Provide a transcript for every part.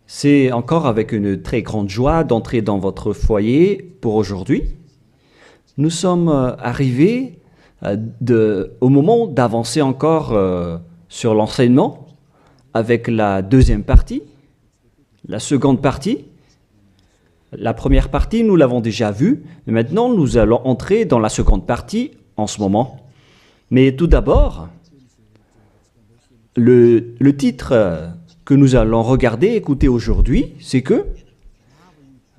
C'est encore avec une très grande joie d'entrer dans votre foyer pour aujourd'hui. Nous sommes arrivés au moment d'avancer encore sur l'enseignement avec la deuxième partie, la seconde partie. La première partie, nous l'avons déjà vue, et maintenant nous allons entrer dans la seconde partie en ce moment. Mais tout d'abord, le titre que nous allons regarder, écouter aujourd'hui, c'est que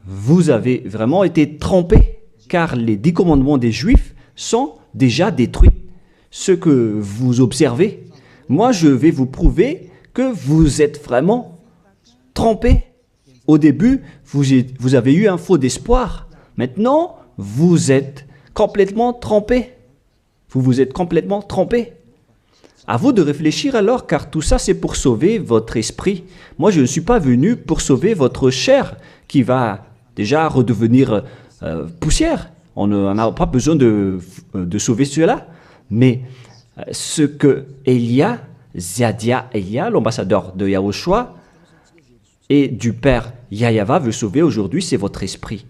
vous avez vraiment été trompés, car les 10 commandements des Juifs sont déjà détruits. Ce que vous observez, moi je vais vous prouver que vous êtes vraiment trompés. Au début, vous avez eu un faux d'espoir. Maintenant, vous êtes complètement trompés. Vous vous êtes complètement trompés. À vous de réfléchir alors, car tout ça, c'est pour sauver votre esprit. Moi, je ne suis pas venu pour sauver votre chair, qui va déjà redevenir poussière. On n'a pas besoin de sauver cela. Mais ce que Zadia Elia, l'ambassadeur de Yahushua, et du Père Yahyawa veut sauver aujourd'hui, c'est votre esprit.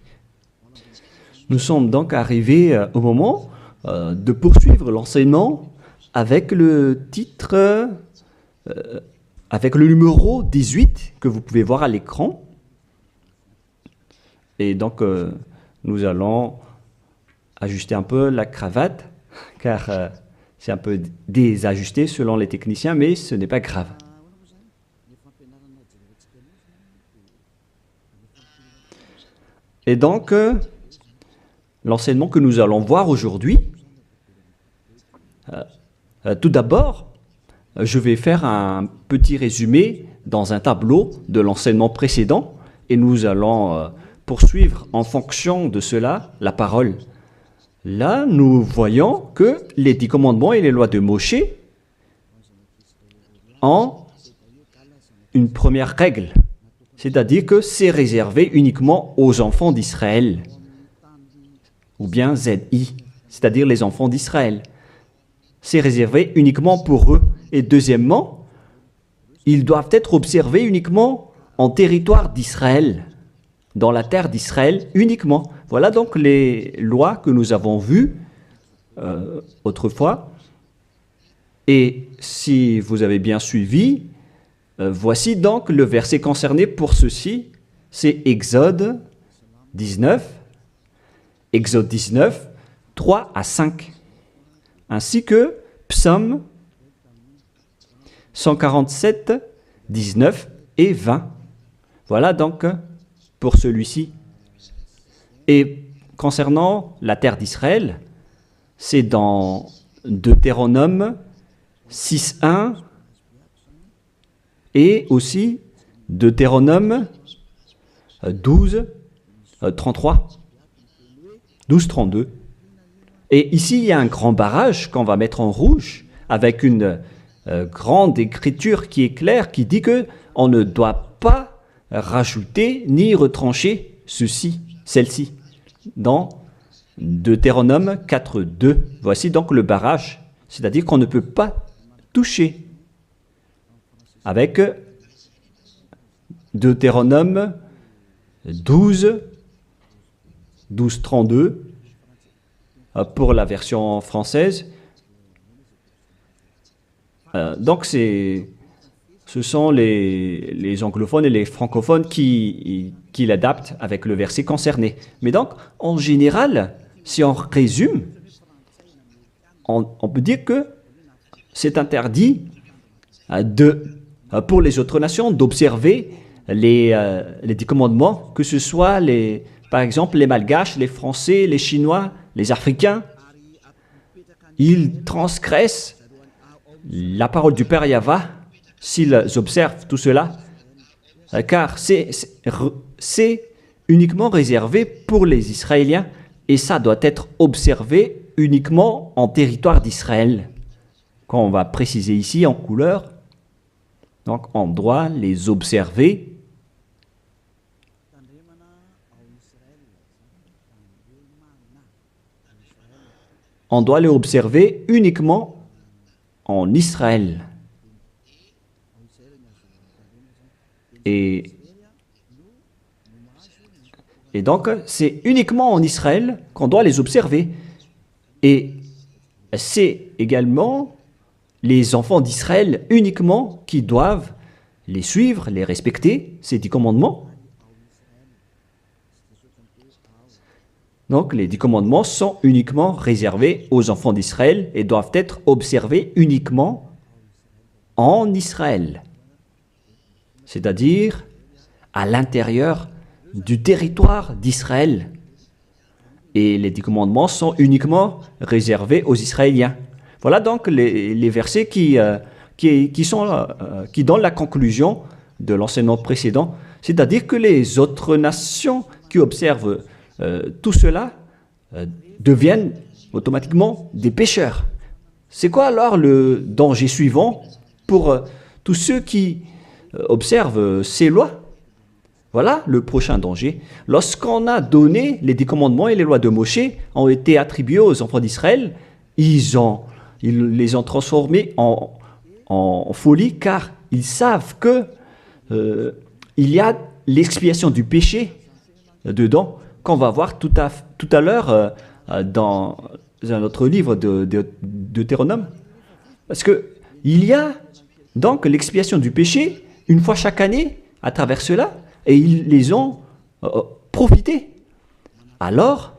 Nous sommes donc arrivés au moment de poursuivre l'enseignement avec le titre, avec le numéro 18 que vous pouvez voir à l'écran. Et donc, nous allons ajuster un peu la cravate, car c'est un peu désajusté selon les techniciens, mais ce n'est pas grave. Et donc, l'enseignement que nous allons voir aujourd'hui, tout d'abord, je vais faire un petit résumé dans un tableau de l'enseignement précédent et nous allons poursuivre en fonction de cela la parole. Là, nous voyons que les 10 commandements et les lois de Moshe ont une première règle. C'est-à-dire que c'est réservé uniquement aux enfants d'Israël, ou bien ZI, c'est-à-dire les enfants d'Israël. C'est réservé uniquement pour eux. Et deuxièmement, ils doivent être observés uniquement en territoire d'Israël, dans la terre d'Israël uniquement. Voilà donc les lois que nous avons vues autrefois. Et si vous avez bien suivi, voici donc le verset concerné pour ceci, c'est Exode 19, 3 à 5, ainsi que Psaume 147, 19 et 20. Voilà donc pour celui-ci. Et concernant la terre d'Israël, c'est dans Deutéronome 6.1 et aussi Deutéronome 12.33, 12.32. Et ici, il y a un grand barrage qu'on va mettre en rouge avec une grande écriture qui est claire, qui dit qu'on ne doit pas rajouter ni retrancher celle-ci, dans Deutéronome 4.2. Voici donc le barrage, c'est-à-dire qu'on ne peut pas toucher. Avec Deutéronome 12.32 pour la version française. Donc ce sont les anglophones et les francophones qui l'adaptent avec le verset concerné. Mais donc, en général, si on résume, on peut dire que c'est interdit pour les autres nations d'observer les 10 commandements, que ce soit par exemple les Malgaches, les Français, les Chinois, les Africains. Ils transgressent la parole du Père Yahyawa s'ils observent tout cela, car c'est uniquement réservé pour les Israéliens et ça doit être observé uniquement en territoire d'Israël. Quand on va préciser ici en couleur, donc on doit les observer uniquement en Israël. Et, et donc, c'est uniquement en Israël qu'on doit les observer. Et c'est également les enfants d'Israël uniquement qui doivent les suivre, les respecter, ces 10 commandements. Donc, les 10 commandements sont uniquement réservés aux enfants d'Israël et doivent être observés uniquement en Israël, c'est-à-dire à l'intérieur du territoire d'Israël. Et les 10 commandements sont uniquement réservés aux Israéliens. Voilà donc les versets qui donnent la conclusion de l'enseignement précédent, c'est-à-dire que les autres nations qui observent tout cela deviennent automatiquement des pécheurs. C'est quoi alors le danger suivant pour tous ceux qui observent ces lois? Voilà le prochain danger. Lorsqu'on a donné les 10 commandements et les lois de Moshe ont été attribués aux enfants d'Israël, ils les ont transformés en folie car ils savent que il y a l'expiation du péché dedans qu'on va voir tout à l'heure dans un autre livre de Deutéronome. Parce que il y a donc l'expiation du péché une fois chaque année à travers cela et ils les ont profité. Alors,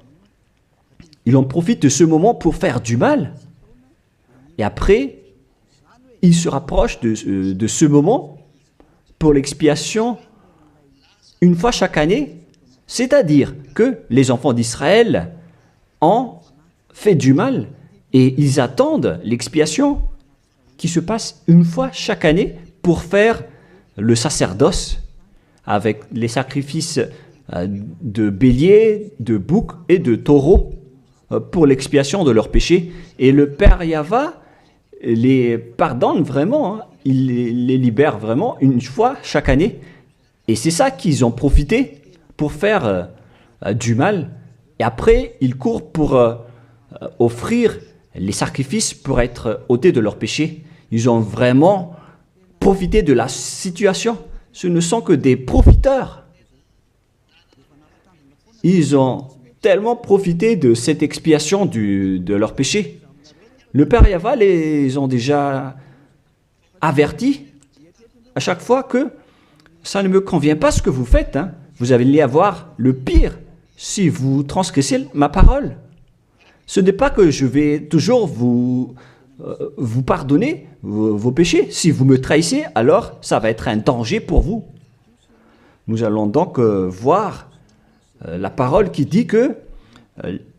ils en profitent de ce moment pour faire du mal. Et après, ils se rapprochent de ce moment pour l'expiation une fois chaque année. C'est-à-dire que les enfants d'Israël ont fait du mal et ils attendent l'expiation qui se passe une fois chaque année pour faire le sacerdoce avec les sacrifices de béliers, de boucs et de taureaux pour l'expiation de leurs péchés. Et le Père Yahva les pardonne vraiment, hein. Il les libère vraiment une fois chaque année. Et c'est ça qu'ils ont profité pour faire du mal. Et après, ils courent pour offrir les sacrifices pour être ôtés de leurs péchés. Ils ont vraiment profité de la situation. Ce ne sont que des profiteurs. Ils ont tellement profité de cette expiation de leurs péchés. Le Père Yahva les ont déjà avertis à chaque fois que ça ne me convient pas ce que vous faites, hein. Vous allez avoir le pire si vous transgressez ma parole. Ce n'est pas que je vais toujours vous pardonner vos péchés. Si vous me trahissez, alors ça va être un danger pour vous. Nous allons donc voir la parole qui dit que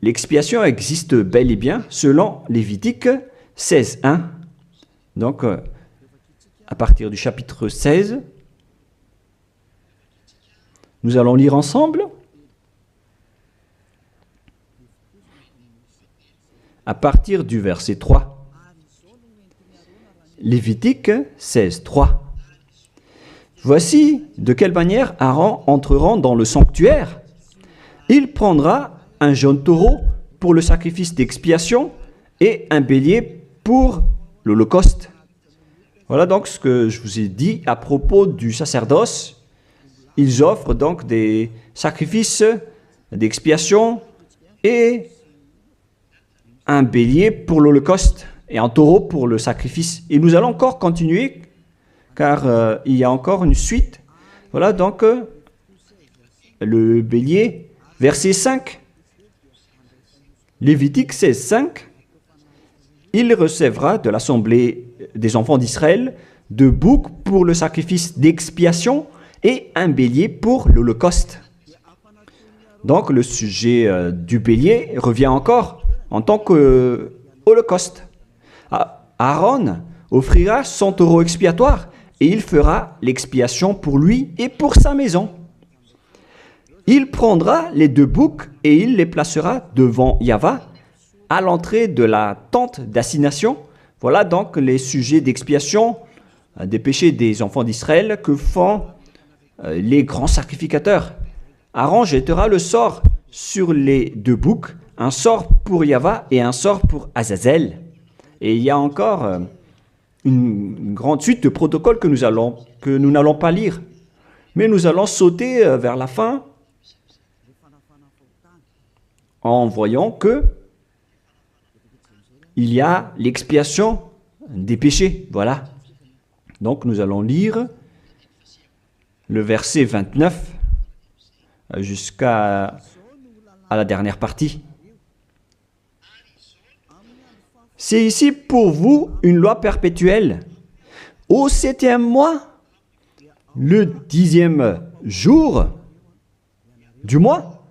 l'expiation existe bel et bien selon Lévitique 16.1. Donc, à partir du chapitre 16, nous allons lire ensemble. À partir du verset 3. Lévitique 16.3. Voici de quelle manière Aaron entrera dans le sanctuaire. Il prendra un jeune taureau pour le sacrifice d'expiation et un bélier pour l'holocauste. Voilà donc ce que je vous ai dit à propos du sacerdoce. Ils offrent donc des sacrifices d'expiation et un bélier pour l'holocauste et un taureau pour le sacrifice. Et nous allons encore continuer car il y a encore une suite. Voilà donc le bélier, verset 5. Lévitique 16.5. Il recevra de l'assemblée des enfants d'Israël 2 boucs pour le sacrifice d'expiation et un bélier pour l'holocauste. Donc le sujet du bélier revient encore en tant qu'holocauste. Aaron offrira son taureau expiatoire et il fera l'expiation pour lui et pour sa maison. Il prendra les 2 boucs et il les placera devant Yahva à l'entrée de la tente d'assignation. Voilà donc les sujets d'expiation des péchés des enfants d'Israël que font les grands sacrificateurs. Aaron jettera le sort sur les 2 boucs, un sort pour Yahva et un sort pour Azazel. Et il y a encore une grande suite de protocoles que nous n'allons pas lire. Mais nous allons sauter vers la fin en voyant que il y a l'expiation des péchés. Voilà. Donc nous allons lire le verset 29 jusqu'à la dernière partie. C'est ici pour vous une loi perpétuelle. Au 7e mois, le 10e jour du mois,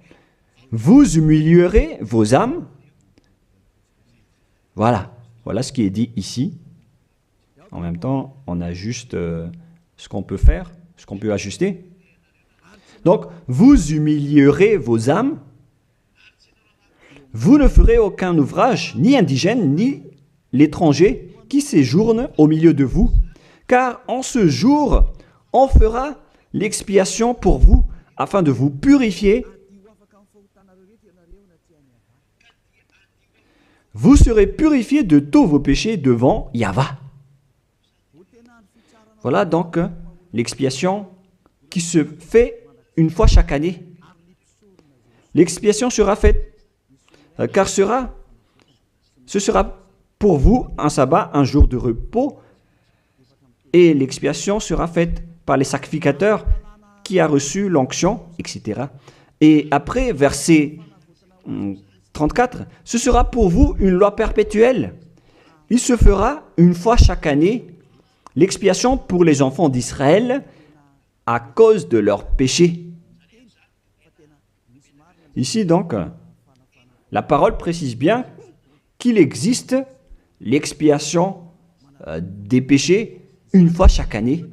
vous humilierez vos âmes. Voilà, voilà ce qui est dit ici. En même temps, on ajuste ce qu'on peut faire, ce qu'on peut ajuster. Donc, vous humilierez vos âmes. Vous ne ferez aucun ouvrage, ni indigène, ni l'étranger qui séjourne au milieu de vous, car en ce jour, on fera l'expiation pour vous, afin de vous purifier. Vous serez purifiés de tous vos péchés devant Yahva. Voilà donc l'expiation qui se fait une fois chaque année. L'expiation sera faite, car ce sera pour vous un sabbat, un jour de repos, et l'expiation sera faite par les sacrificateurs qui a reçu l'onction, etc. Et après, verset 34, ce sera pour vous une loi perpétuelle. Il se fera une fois chaque année l'expiation pour les enfants d'Israël à cause de leurs péchés. Ici donc, la parole précise bien qu'il existe l'expiation des péchés une fois chaque année,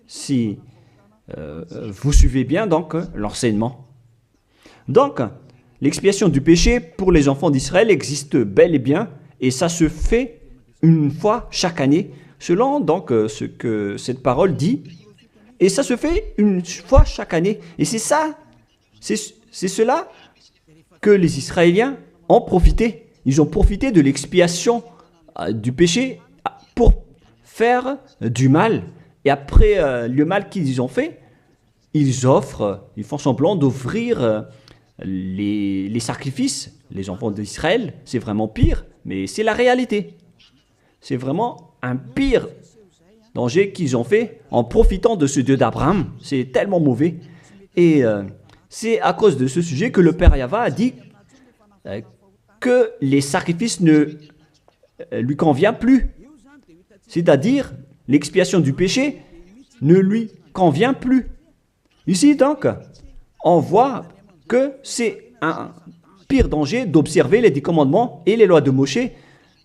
si vous suivez bien donc l'enseignement. Donc, l'expiation du péché pour les enfants d'Israël existe bel et bien, et ça se fait une fois chaque année, selon donc ce que cette parole dit, et ça se fait une fois chaque année. Et c'est ça, c'est cela que les Israéliens ont profité. Ils ont profité de l'expiation du péché pour faire du mal. Et après le mal qu'ils ont fait, ils font semblant d'offrir les sacrifices. Les enfants d'Israël, c'est vraiment pire, mais c'est la réalité. C'est vraiment un pire danger qu'ils ont fait en profitant de ce Dieu d'Abraham. C'est tellement mauvais. Et c'est à cause de ce sujet que le Père Yahva a dit que les sacrifices ne lui conviennent plus. C'est-à-dire, l'expiation du péché ne lui convient plus. Ici, donc, on voit que c'est un pire danger d'observer les 10 commandements et les lois de Moshe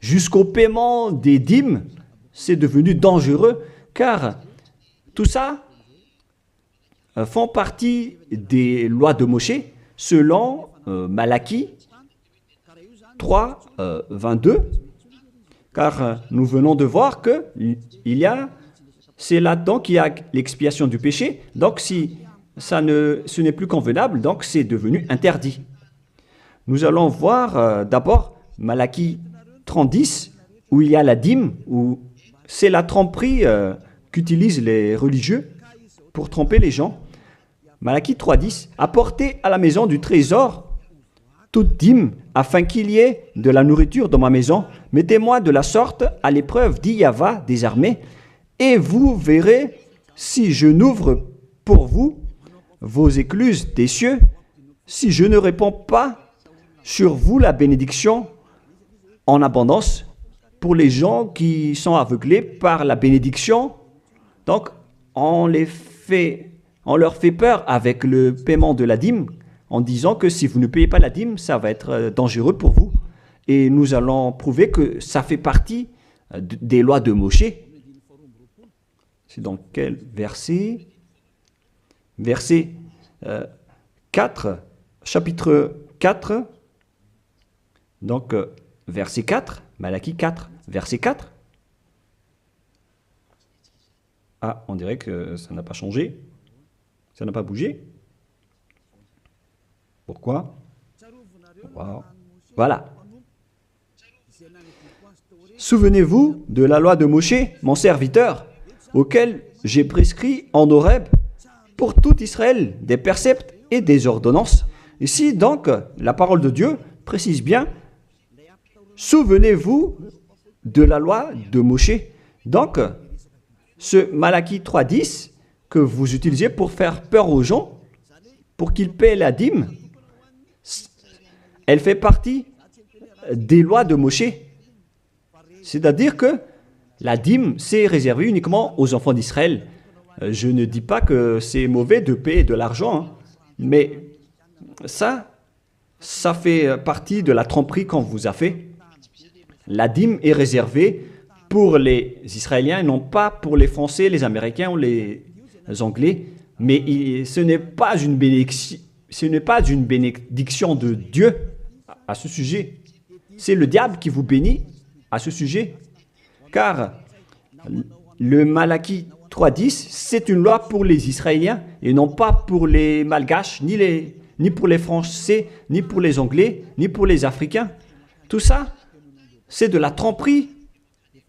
jusqu'au paiement des dîmes. C'est devenu dangereux car tout ça font partie des lois de Moshe selon Malachie 3, 22. Car nous venons de voir que c'est là-dedans qu'il y a l'expiation du péché. Donc si ce n'est plus convenable, donc c'est devenu interdit. Nous allons voir d'abord Malachie 30:10, où il y a la dîme, où c'est la tromperie qu'utilisent les religieux pour tromper les gens. Malachie 3:10, apportez à la maison du trésor toute dîme, afin qu'il y ait de la nourriture dans ma maison. Mettez-moi de la sorte à l'épreuve, dit Yahva des armées, et vous verrez si je n'ouvre pour vous vos écluses des cieux, si je ne répands pas sur vous la bénédiction en abondance. Pour les gens qui sont aveuglés par la bénédiction, donc on leur fait peur avec le paiement de la dîme, en disant que si vous ne payez pas la dîme, ça va être dangereux pour vous. Et nous allons prouver que ça fait partie des lois de Moshe. C'est dans quel verset? Verset 4, chapitre 4. Donc, verset 4, Malachie 4, verset 4. Ah, on dirait que ça n'a pas changé. Ça n'a pas bougé. Pourquoi? Wow. Voilà. Souvenez-vous de la loi de Moshe, mon serviteur, auquel j'ai prescrit en Horeb pour tout Israël, des préceptes et des ordonnances. Ici, donc, la parole de Dieu précise bien, souvenez-vous de la loi de Moshe. Donc, ce Malachie 3.10 que vous utilisez pour faire peur aux gens, pour qu'ils paient la dîme, elle fait partie des lois de Moshe. C'est-à-dire que la dîme, c'est réservé uniquement aux enfants d'Israël. Je ne dis pas que c'est mauvais de payer de l'argent, hein, mais ça fait partie de la tromperie qu'on vous a fait. La dîme est réservée pour les Israéliens, non pas pour les Français, les Américains ou les Anglais, mais ce n'est pas une bénédiction de Dieu à ce sujet. C'est le diable qui vous bénit à ce sujet, car le Malachie 3.10, c'est une loi pour les Israéliens et non pas pour les Malgaches, ni pour les Français, ni pour les Anglais, ni pour les Africains. Tout ça, c'est de la tromperie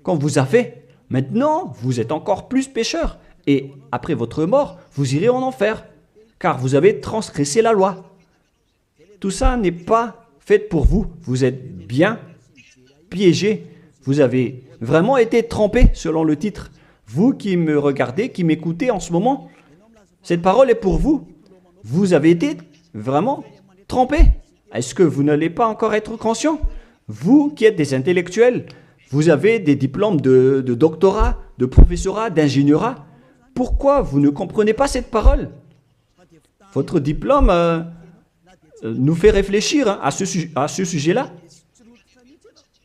qu'on vous a fait. Maintenant, vous êtes encore plus pécheurs. Et après votre mort, vous irez en enfer, car vous avez transgressé la loi. Tout ça n'est pas fait pour vous. Vous êtes bien piégés. Vous avez vraiment été trompés, selon le titre. Vous qui me regardez, qui m'écoutez en ce moment, cette parole est pour vous. Vous avez été vraiment trompés. Est-ce que vous n'allez pas encore être conscient? Vous qui êtes des intellectuels, vous avez des diplômes de doctorat, de professorat, d'ingénierat. Pourquoi vous ne comprenez pas cette parole? Votre diplôme nous fait réfléchir à ce sujet-là.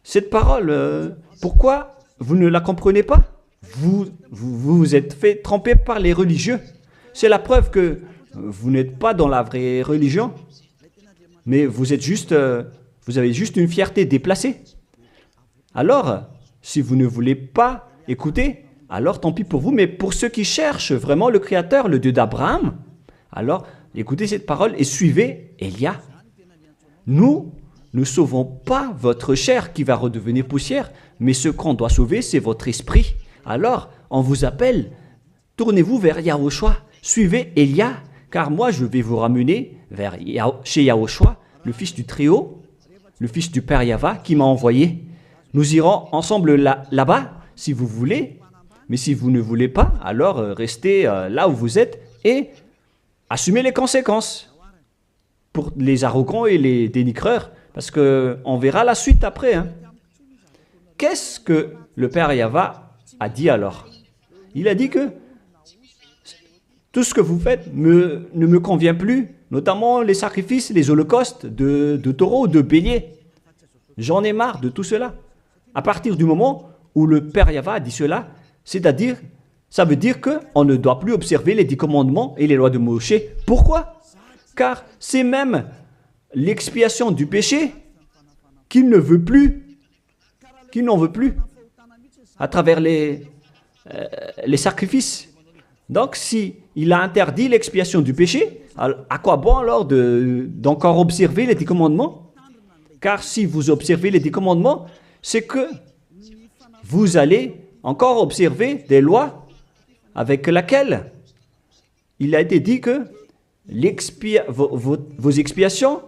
Cette parole, pourquoi vous ne la comprenez pas? Vous êtes fait tromper par les religieux. C'est la preuve que vous n'êtes pas dans la vraie religion, mais vous avez juste une fierté déplacée. Alors, si vous ne voulez pas écouter, alors tant pis pour vous, mais pour ceux qui cherchent vraiment le Créateur, le Dieu d'Abraham, alors écoutez cette parole et suivez Élia. Nous ne sauvons pas votre chair qui va redevenir poussière, mais ce qu'on doit sauver, c'est votre esprit. Alors, on vous appelle, tournez-vous vers Yahushua, suivez Élia, car moi je vais vous ramener chez Yahushua, le fils du Très-Haut, le fils du Père Yahva qui m'a envoyé. Nous irons ensemble là-bas, si vous voulez, mais si vous ne voulez pas, alors restez là où vous êtes et assumez les conséquences pour les arrogants et les dénigreurs, parce qu'on verra la suite après. Hein. Qu'est-ce que le Père Yahva a dit alors? Il a dit que tout ce que vous faites ne me convient plus, notamment les sacrifices, les holocaustes de taureaux ou de béliers. J'en ai marre de tout cela. À partir du moment où le Père Yahva a dit cela, c'est-à-dire, ça veut dire qu'on ne doit plus observer les 10 commandements et les lois de Moshe. Pourquoi? Car c'est même l'expiation du péché qu'il ne veut plus, qu'il n'en veut plus, à travers les sacrifices. Donc, si il a interdit l'expiation du péché, à quoi bon alors d'encore observer les 10 commandements? Car si vous observez les 10 commandements, c'est que vous allez encore observer des lois avec lesquelles il a été dit que vos expiations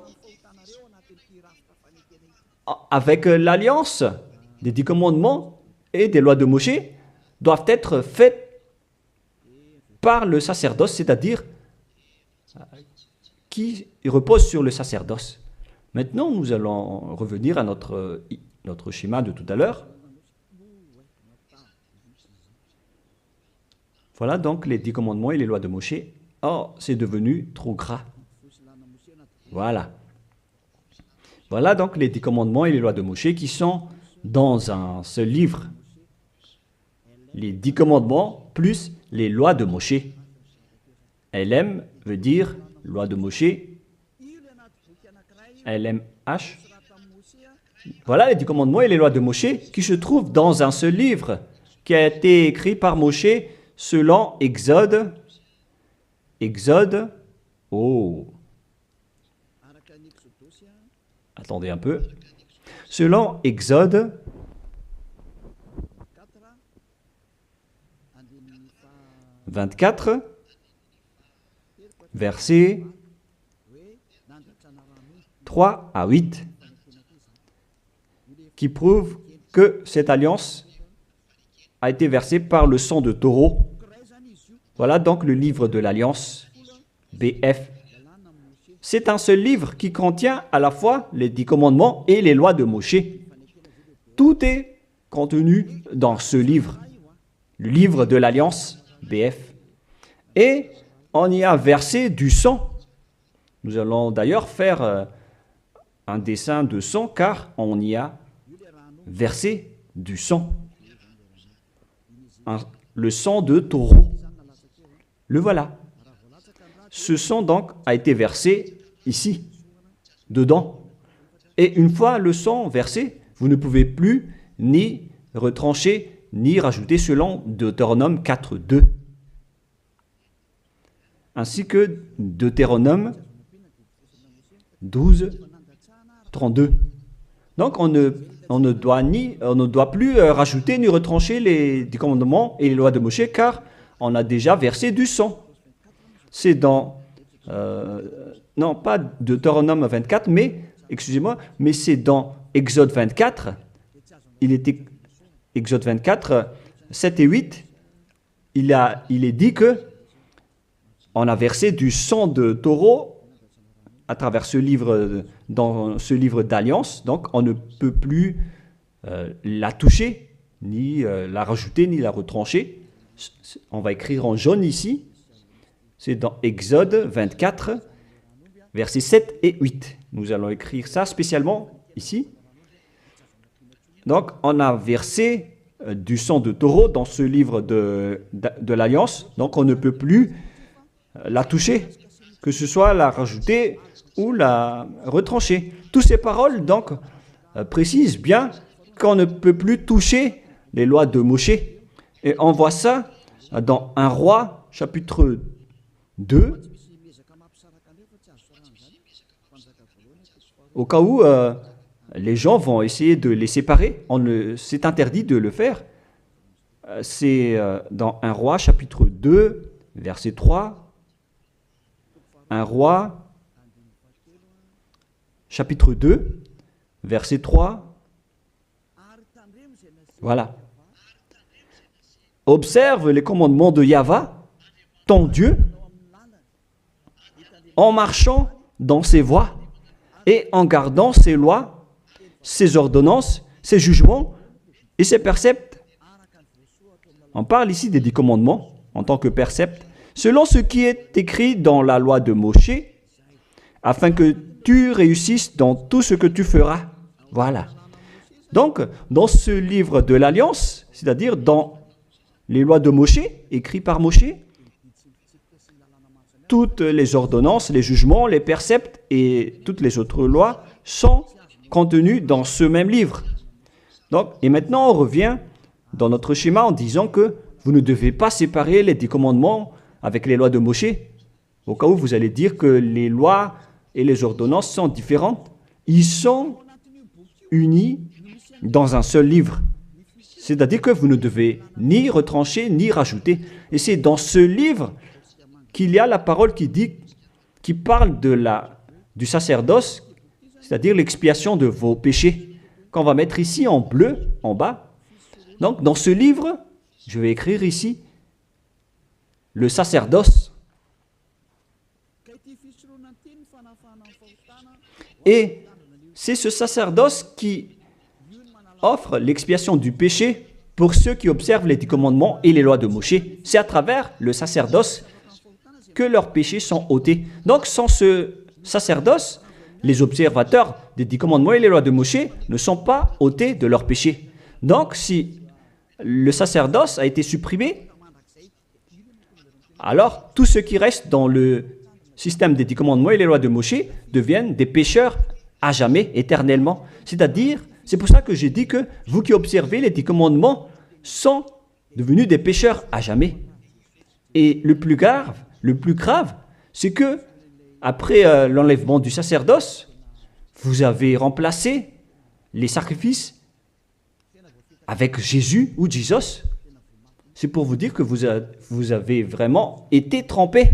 avec l'alliance des 10 commandements et des lois de Moshe doivent être faites par le sacerdoce, c'est-à-dire qui repose sur le sacerdoce. Maintenant, nous allons revenir à notre schéma de tout à l'heure. Voilà donc les 10 commandements et les lois de Moshe. Oh, c'est devenu trop gras. Voilà. Voilà donc les 10 commandements et les lois de Moshe qui sont dans un seul livre. Les 10 commandements plus les lois de Moshe. LM veut dire loi de Moshe. LMH. Voilà les 10 commandements et les lois de Moshe qui se trouvent dans un seul livre qui a été écrit par Moshe selon Exode. Exode. Oh. Attendez un peu. Selon Exode 24, versets 3 à 8, qui prouvent que cette alliance a été versée par le sang de taureau. Voilà donc le livre de l'Alliance, BF. C'est un seul livre qui contient à la fois les 10 commandements et les lois de Moshe. Tout est contenu dans ce livre, le livre de l'Alliance, BF. Et on y a versé du sang. Nous allons d'ailleurs faire un dessin de sang car on y a versé du sang. Le sang de taureau. Le voilà. Ce sang donc a été versé ici, dedans. Et une fois le sang versé, vous ne pouvez plus ni retrancher, ni rajouter selon Deutéronome 4.2. Ainsi que Deutéronome 12.32. Donc on ne doit plus rajouter ni retrancher les 10 commandements et les lois de Moshe car on a déjà versé du sang. C'est dans, non pas Deutéronome 24, mais, excusez-moi, mais c'est dans Exode 24. Il était Exode 24, 7 et 8. Il est dit que on a versé du sang de taureau à travers ce livre, dans ce livre d'alliance. Donc on ne peut plus la toucher, ni la rajouter, ni la retrancher. On va écrire en jaune ici. C'est dans Exode 24, versets 7 et 8. Nous allons écrire ça spécialement ici. Donc, on a versé du sang de taureau dans ce livre de l'Alliance. Donc, on ne peut plus la toucher, que ce soit la rajouter ou la retrancher. Toutes ces paroles, donc, précisent bien qu'on ne peut plus toucher les lois de Moshe. Et on voit ça dans 1 Roi, chapitre 2, au cas où les gens vont essayer de les séparer, c'est interdit de le faire. C'est dans 1 Roi, chapitre 2, verset 3, 1 Roi, chapitre 2, verset 3, voilà. Observe les commandements de Yahvé, ton Dieu, en marchant dans ses voies et en gardant ses lois, ses ordonnances, ses jugements et ses préceptes. On parle ici des 10 commandements en tant que préceptes, selon ce qui est écrit dans la loi de Moshe, afin que tu réussisses dans tout ce que tu feras. Voilà. Donc, dans ce livre de l'Alliance, c'est-à-dire dans les lois de Moshe, écrites par Moshe, toutes les ordonnances, les jugements, les préceptes et toutes les autres lois sont contenues dans ce même livre. Donc, et maintenant, on revient dans notre schéma en disant que vous ne devez pas séparer les 10 commandements avec les lois de Moshe. Au cas où vous allez dire que les lois et les ordonnances sont différentes, ils sont unis dans un seul livre. C'est-à-dire que vous ne devez ni retrancher ni rajouter. Et c'est dans ce livre qu'il y a la parole qui parle du sacerdoce, c'est-à-dire l'expiation de vos péchés, qu'on va mettre ici en bleu, en bas. Donc, dans ce livre, je vais écrire ici, le sacerdoce. Et c'est ce sacerdoce qui offre l'expiation du péché pour ceux qui observent les 10 commandements et les lois de Moshe. C'est à travers le sacerdoce que leurs péchés sont ôtés. Donc, sans ce sacerdoce, les observateurs des 10 commandements et les lois de Moshe ne sont pas ôtés de leurs péchés. Donc, si le sacerdoce a été supprimé, alors tous ceux qui restent dans le système des 10 commandements et les lois de Moshe deviennent des pécheurs à jamais, éternellement. C'est-à-dire, c'est pour ça que j'ai dit que vous qui observez les 10 commandements sont devenus des pécheurs à jamais. Et le plus grave, c'est que après l'enlèvement du sacerdoce, vous avez remplacé les sacrifices avec Jésus ou Jesus. C'est pour vous dire que vous avez vraiment été trempés.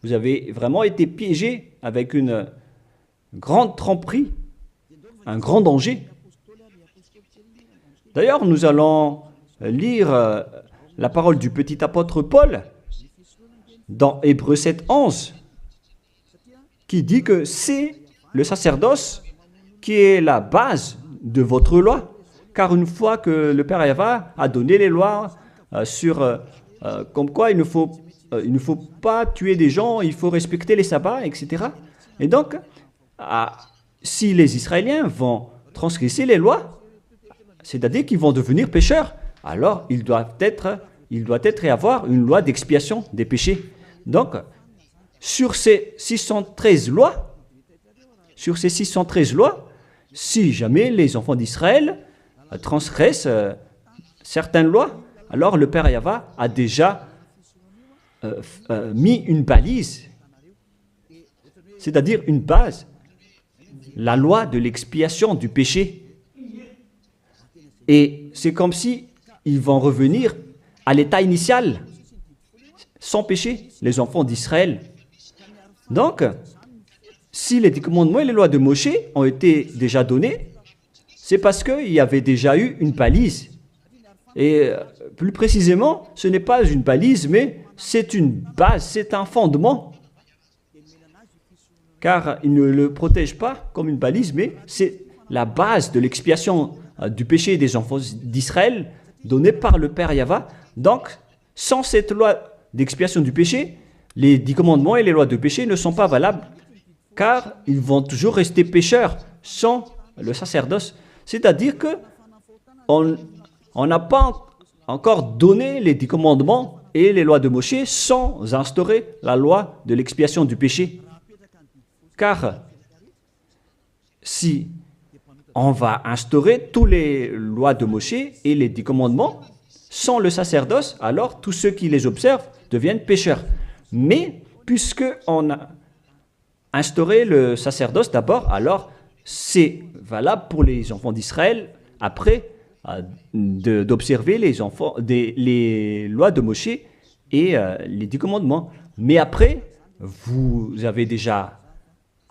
Vous avez vraiment été piégés avec une grande tromperie, un grand danger. D'ailleurs, nous allons lire la parole du petit apôtre Paul dans Hébreux 7:11, qui dit que c'est le sacerdoce qui est la base de votre loi. Car une fois que le Père Yahva a donné les lois comme quoi il ne faut pas tuer des gens, il faut respecter les sabbats, etc. Et donc, si les Israéliens vont transgresser les lois, c'est-à-dire qu'ils vont devenir pécheurs, alors il doit être et avoir une loi d'expiation des péchés. Donc, sur ces 613 lois, si jamais les enfants d'Israël transgressent certaines lois, alors le Père Yahva a déjà mis une balise, c'est-à-dire une base, la loi de l'expiation du péché. Et c'est comme si ils vont revenir à l'état initial, sans péché, les enfants d'Israël. Donc, si les 10 commandements et les lois de Moshe ont été déjà donnés, c'est parce qu'il y avait déjà eu une balise. Et plus précisément, ce n'est pas une balise, mais c'est une base, c'est un fondement. Car il ne le protège pas comme une balise, mais c'est la base de l'expiation du péché des enfants d'Israël donnée par le Père Yahva. Donc, sans cette loi d'expiation du péché, les 10 commandements et les lois de péché ne sont pas valables, car ils vont toujours rester pécheurs sans le sacerdoce. C'est-à-dire que on n'a pas encore donné les 10 commandements et les lois de Moshe sans instaurer la loi de l'expiation du péché. Car si on va instaurer toutes les lois de Moshe et les 10 commandements sans le sacerdoce, alors tous ceux qui les observent deviennent pécheurs. Mais puisque on a instauré le sacerdoce d'abord, alors c'est valable pour les enfants d'Israël après d'observer les lois de Moshe et les 10 commandements. Mais après, vous avez déjà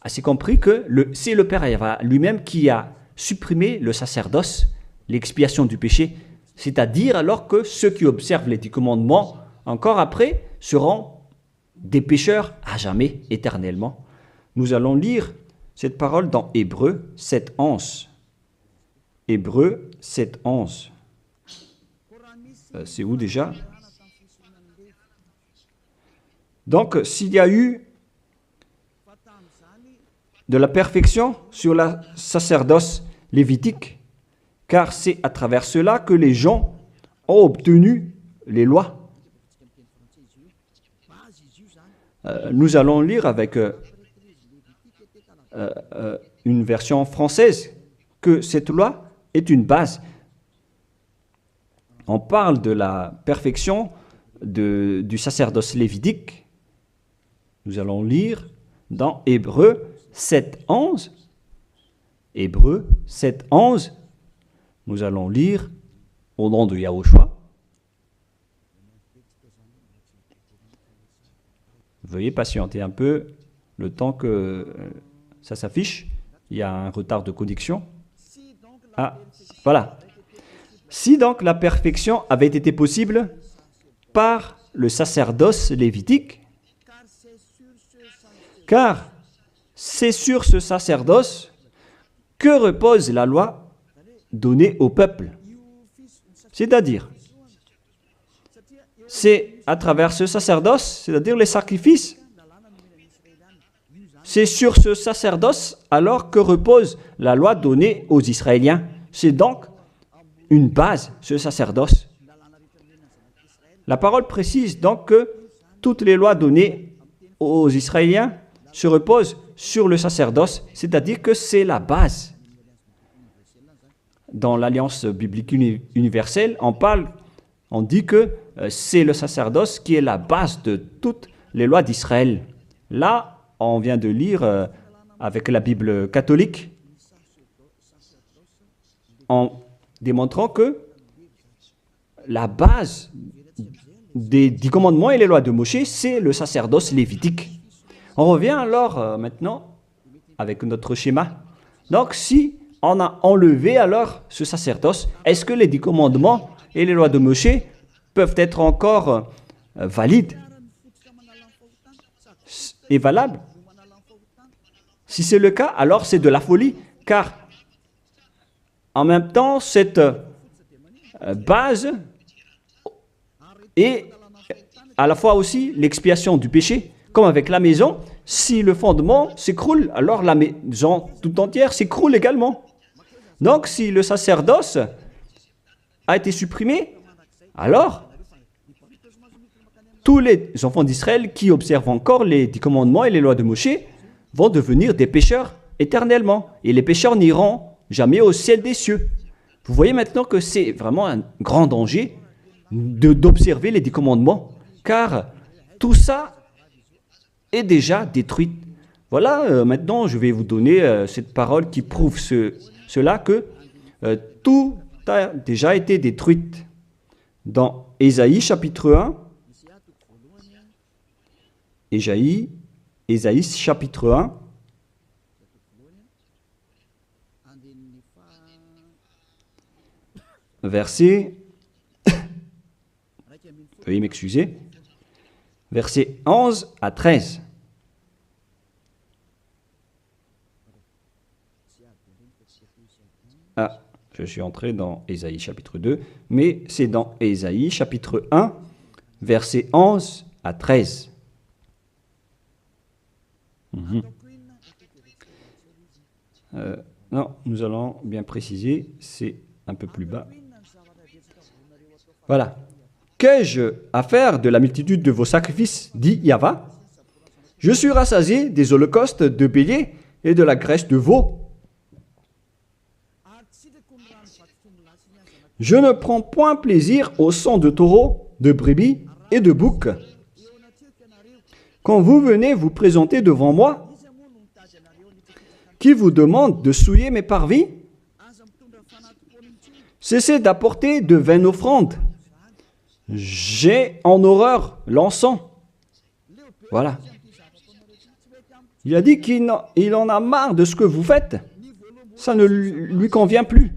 assez compris que c'est le Père Yahva lui-même qui a supprimé le sacerdoce, l'expiation du péché. C'est-à-dire alors que ceux qui observent les 10 commandements, encore après, seront des pécheurs à jamais, éternellement. Nous allons lire cette parole dans Hébreux 7:11. Hébreux 7:11. C'est où déjà? Donc, s'il y a eu de la perfection sur la sacerdoce lévitique, car c'est à travers cela que les gens ont obtenu les lois. Nous allons lire avec une version française que cette loi est une base. On parle de la perfection du sacerdoce lévitique. Nous allons lire dans Hébreux 7:11. Hébreux 7:11. Nous allons lire au nom de Yahushua. Veuillez patienter un peu le temps que ça s'affiche. Il y a un retard de connexion. Ah, voilà. Si donc la perfection avait été possible par le sacerdoce lévitique, car c'est sur ce sacerdoce que repose la loi donnée au peuple. C'est-à-dire, c'est à travers ce sacerdoce, c'est-à-dire les sacrifices, c'est sur ce sacerdoce alors que repose la loi donnée aux Israéliens. C'est donc une base, ce sacerdoce. La parole précise donc que toutes les lois données aux Israéliens se reposent sur le sacerdoce, c'est-à-dire que c'est la base. Dans l'Alliance biblique universelle, on dit que c'est le sacerdoce qui est la base de toutes les lois d'Israël. Là, on vient de lire avec la Bible catholique, en démontrant que la base des 10 commandements et les lois de Moshe, c'est le sacerdoce lévitique. On revient alors maintenant avec notre schéma. Donc, si on a enlevé alors ce sacerdoce, est-ce que les 10 commandements et les lois de Moshe peuvent être encore valides et valables? Si c'est le cas, alors c'est de la folie, car en même temps, cette base est à la fois aussi l'expiation du péché, comme avec la maison. Si le fondement s'écroule, alors la maison tout entière s'écroule également. Donc, si le sacerdoce a été supprimé, alors tous les enfants d'Israël qui observent encore les 10 commandements et les lois de Moshe vont devenir des pécheurs éternellement. Et les pécheurs n'iront jamais au ciel des cieux. Vous voyez maintenant que c'est vraiment un grand danger d'observer les 10 commandements, car tout ça est déjà détruit. Voilà, maintenant je vais vous donner cette parole qui prouve cela, que tout a déjà été détruit. Dans Ésaïe chapitre 1, Ésaïe chapitre 1, verset, veuillez m'excuser, versets 11 à 13. Ah, je suis entré dans Ésaïe chapitre 2, mais c'est dans Ésaïe chapitre 1, versets 11 à 13. Non, nous allons bien préciser, c'est un peu plus bas. Voilà. Qu'ai-je à faire de la multitude de vos sacrifices, dit Yahva? Je suis rassasié des holocaustes de béliers et de la graisse de veau. Je ne prends point plaisir au sang de taureau, de brebis et de bouc. Quand vous venez vous présenter devant moi, qui vous demande de souiller mes parvis, cessez d'apporter de vaines offrandes. J'ai en horreur l'encens. Voilà. Il a dit qu'il en a marre de ce que vous faites. Ça ne lui convient plus.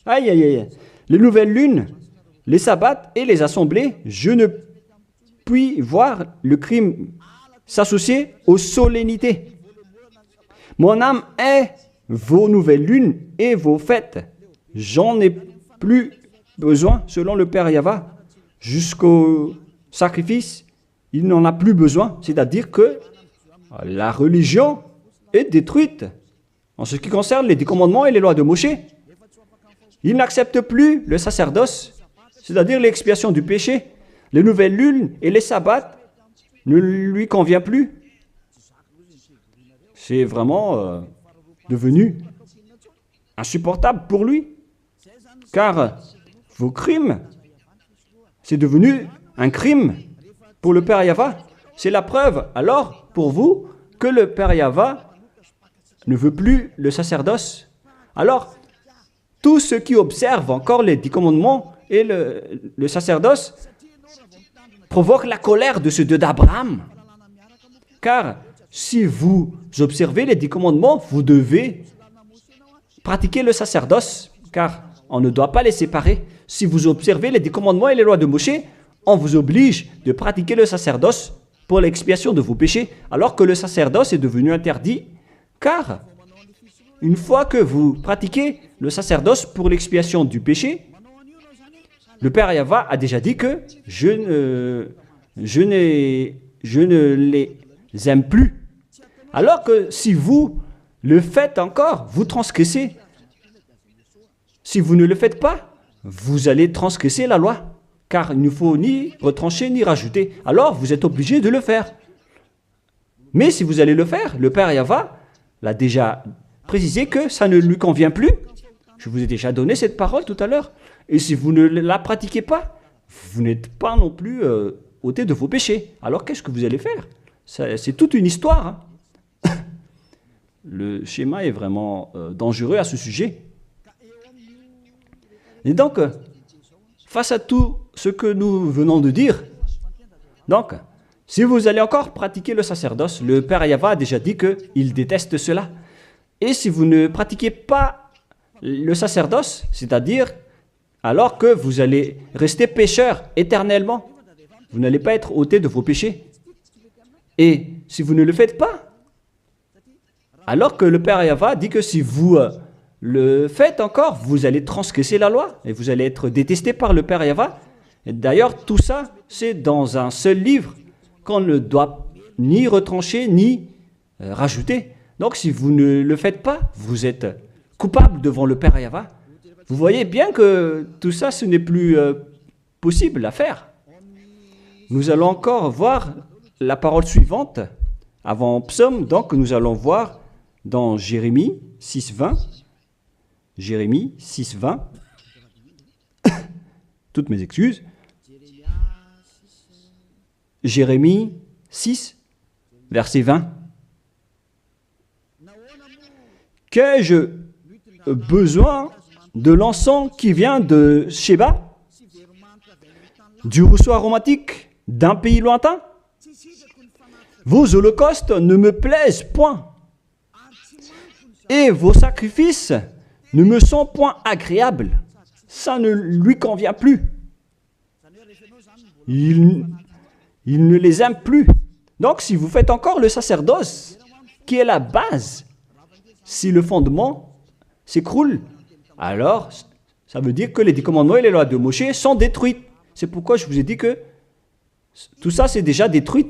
Aïe, aïe, aïe. Les nouvelles lunes, les sabbats et les assemblées, je ne puis voir le crime s'associer aux solennités. Mon âme est vos nouvelles lunes et vos fêtes. J'en ai plus besoin, selon le Père Yahva. Jusqu'au sacrifice, il n'en a plus besoin. C'est-à-dire que la religion est détruite. En ce qui concerne les 10 commandements et les lois de Moshe, il n'accepte plus le sacerdoce, c'est-à-dire l'expiation du péché. Les nouvelles lunes et les sabbats ne lui conviennent plus. C'est vraiment devenu insupportable pour lui, car vos crimes, c'est devenu un crime pour le Père Yahva. C'est la preuve, alors, pour vous, que le Père Yahva ne veut plus le sacerdoce. Alors, tous ceux qui observent encore les 10 commandements et le sacerdoce provoquent la colère de ce Dieu d'Abraham. Car si vous observez les 10 commandements, vous devez pratiquer le sacerdoce, car on ne doit pas les séparer. Si vous observez les 10 commandements et les lois de Moshe, on vous oblige de pratiquer le sacerdoce pour l'expiation de vos péchés, alors que le sacerdoce est devenu interdit, car une fois que vous pratiquez le sacerdoce pour l'expiation du péché, le Père Yahva a déjà dit que je ne les aime plus. Alors que si vous le faites encore, vous transgressez. Si vous ne le faites pas, vous allez transgresser la loi, car il ne faut ni retrancher ni rajouter. Alors, vous êtes obligé de le faire. Mais si vous allez le faire, le Père Yahva l'a déjà précisé que ça ne lui convient plus. Je vous ai déjà donné cette parole tout à l'heure. Et si vous ne la pratiquez pas, vous n'êtes pas non plus ôté de vos péchés. Alors, qu'est-ce que vous allez faire? C'est toute une histoire. Hein. Le schéma est vraiment dangereux à ce sujet. Et donc, face à tout ce que nous venons de dire, donc, Si vous allez encore pratiquer le sacerdoce, le Père Yahva a déjà dit qu'il déteste cela. Et si vous ne pratiquez pas le sacerdoce, c'est-à-dire alors que vous allez rester pécheur éternellement, vous n'allez pas être ôté de vos péchés. Et si vous ne le faites pas, alors que le Père Yahva dit que si vous le faites encore, vous allez transgresser la loi et vous allez être détesté par le Père Yahva. D'ailleurs, tout ça, c'est dans un seul livre qu'on ne doit ni retrancher ni rajouter. Donc, si vous ne le faites pas, vous êtes coupable devant le Père Yahva. Vous voyez bien que tout ça, ce n'est plus possible à faire. Nous allons encore voir la parole suivante avant Psaume. Donc, nous allons voir dans Jérémie 6.20. Jérémie 6.20. Toutes mes excuses. Jérémie 6, verset 20. Qu'ai-je besoin de l'encens qui vient de Sheba, du rousseau aromatique d'un pays lointain? Vos holocaustes ne me plaisent point, et vos sacrifices ne me sont point agréables. Ça ne lui convient plus. Il ne les aime plus. Donc, si vous faites encore le sacerdoce, qui est la base, si le fondement s'écroule, alors ça veut dire que les 10 commandements et les lois de Moshe sont détruites. C'est pourquoi je vous ai dit que tout ça, c'est déjà détruit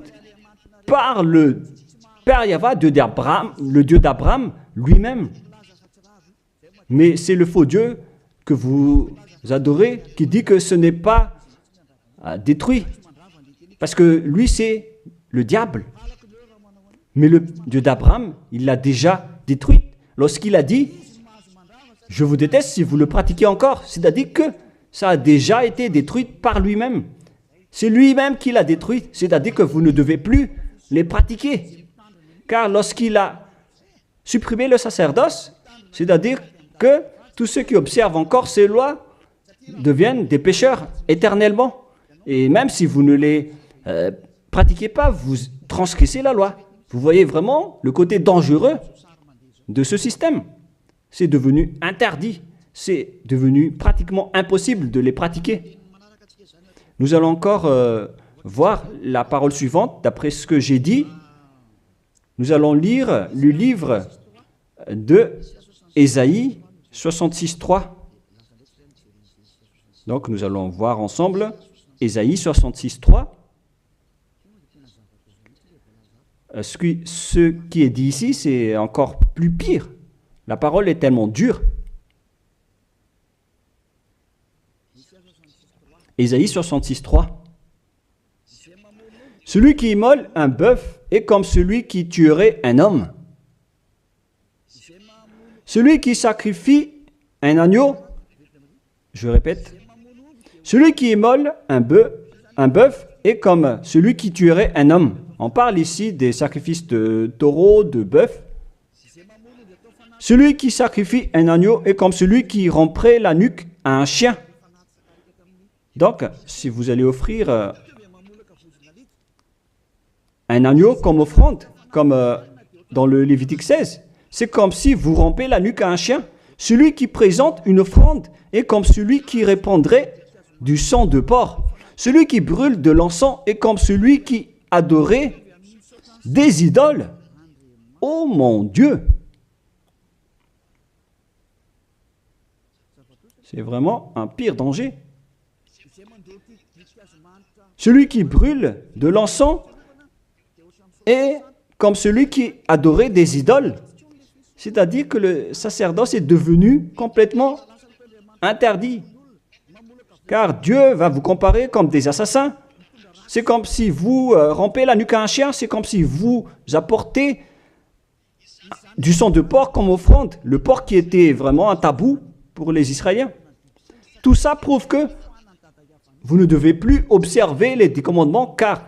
par le Père Yahva, le Dieu d'Abraham lui-même. Mais c'est le faux Dieu que vous adorez qui dit que ce n'est pas détruit. Parce que lui, c'est le diable. Mais le Dieu d'Abraham, il l'a déjà détruit. Lorsqu'il a dit, je vous déteste si vous le pratiquez encore. C'est-à-dire que ça a déjà été détruit par lui-même. C'est lui-même qui l'a détruit. C'est-à-dire que vous ne devez plus les pratiquer. Car lorsqu'il a supprimé le sacerdoce, c'est-à-dire que tous ceux qui observent encore ces lois deviennent des pécheurs éternellement. Et même si vous ne les pratiquez pas, vous transgressez la loi. Vous voyez vraiment le côté dangereux de ce système. C'est devenu interdit. C'est devenu pratiquement impossible de les pratiquer. Nous allons encore voir la parole suivante, d'après ce que j'ai dit. Nous allons lire le livre de Ésaïe 66.3. Donc nous allons voir ensemble Ésaïe 66.3. Ce qui est dit ici, c'est encore plus pire. La parole est tellement dure. Ésaïe 66.3. Celui qui immole un bœuf est comme celui qui tuerait un homme. Celui qui sacrifie un agneau, je répète, celui qui immole un bœuf est comme celui qui tuerait un homme. On parle ici des sacrifices de taureau, de bœuf. Celui qui sacrifie un agneau est comme celui qui romprait la nuque à un chien. Donc, si vous allez offrir un agneau comme offrande, comme dans le Lévitique 16, c'est comme si vous rompez la nuque à un chien. Celui qui présente une offrande est comme celui qui répandrait du sang de porc. Celui qui brûle de l'encens est comme celui qui adorait des idoles. Oh mon Dieu! C'est vraiment un pire danger. Celui qui brûle de l'encens est comme celui qui adorait des idoles. C'est-à-dire que le sacerdoce est devenu complètement interdit. Car Dieu va vous comparer comme des assassins. C'est comme si vous rompez la nuque à un chien, c'est comme si vous apportez du sang de porc comme offrande. Le porc qui était vraiment un tabou pour les Israéliens. Tout ça prouve que vous ne devez plus observer les 10 commandements, car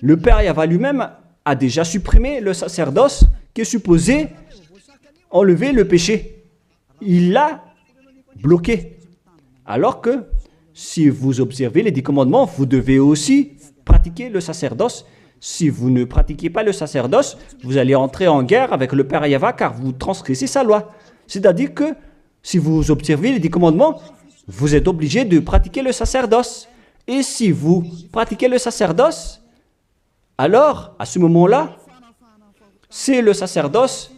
le Père Yahva lui-même a déjà supprimé le sacerdoce qui est supposé enlever le péché. Il l'a bloqué. Alors que si vous observez les 10 commandements, vous devez aussi pratiquez le sacerdoce. Si vous ne pratiquez pas le sacerdoce, vous allez entrer en guerre avec le Père Yahva car vous transgressez sa loi. C'est-à-dire que si vous observez les 10 commandements, vous êtes obligé de pratiquer le sacerdoce. Et si vous pratiquez le sacerdoce, alors, à ce moment-là, c'est le sacerdoce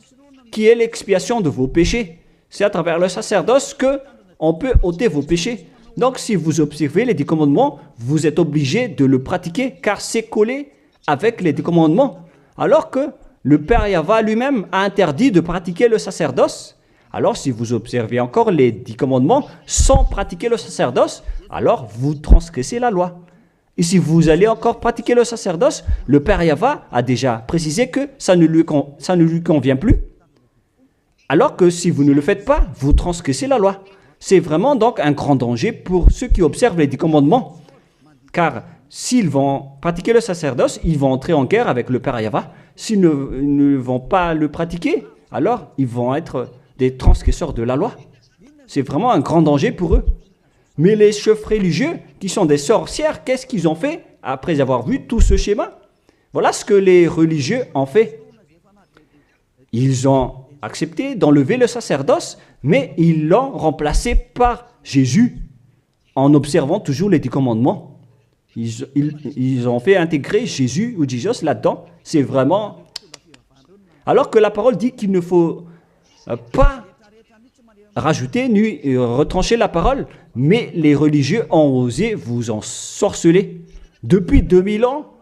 qui est l'expiation de vos péchés. C'est à travers le sacerdoce qu'on peut ôter vos péchés. Donc, si vous observez les 10 commandements, vous êtes obligé de le pratiquer car c'est collé avec les 10 commandements. Alors que le Père Yahva lui-même a interdit de pratiquer le sacerdoce. Alors, si vous observez encore les 10 commandements sans pratiquer le sacerdoce, alors vous transgressez la loi. Et si vous allez encore pratiquer le sacerdoce, le Père Yahva a déjà précisé que ça ne lui convient plus. Alors que si vous ne le faites pas, vous transgressez la loi. C'est vraiment donc un grand danger pour ceux qui observent les 10 commandements. Car s'ils vont pratiquer le sacerdoce, ils vont entrer en guerre avec le Père Yahva. S'ils ne vont pas le pratiquer, alors ils vont être des transgresseurs de la loi. C'est vraiment un grand danger pour eux. Mais les chefs religieux, qui sont des sorcières, qu'est-ce qu'ils ont fait après avoir vu tout ce schéma? Voilà ce que les religieux ont fait. Ils ont accepté d'enlever le sacerdoce, mais ils l'ont remplacé par Jésus, en observant toujours les 10 commandements. Ils ont fait intégrer Jésus ou Jesus là-dedans. C'est vraiment... Alors que la parole dit qu'il ne faut pas rajouter ni retrancher la parole, mais les religieux ont osé vous ensorceler. Depuis 2000 ans,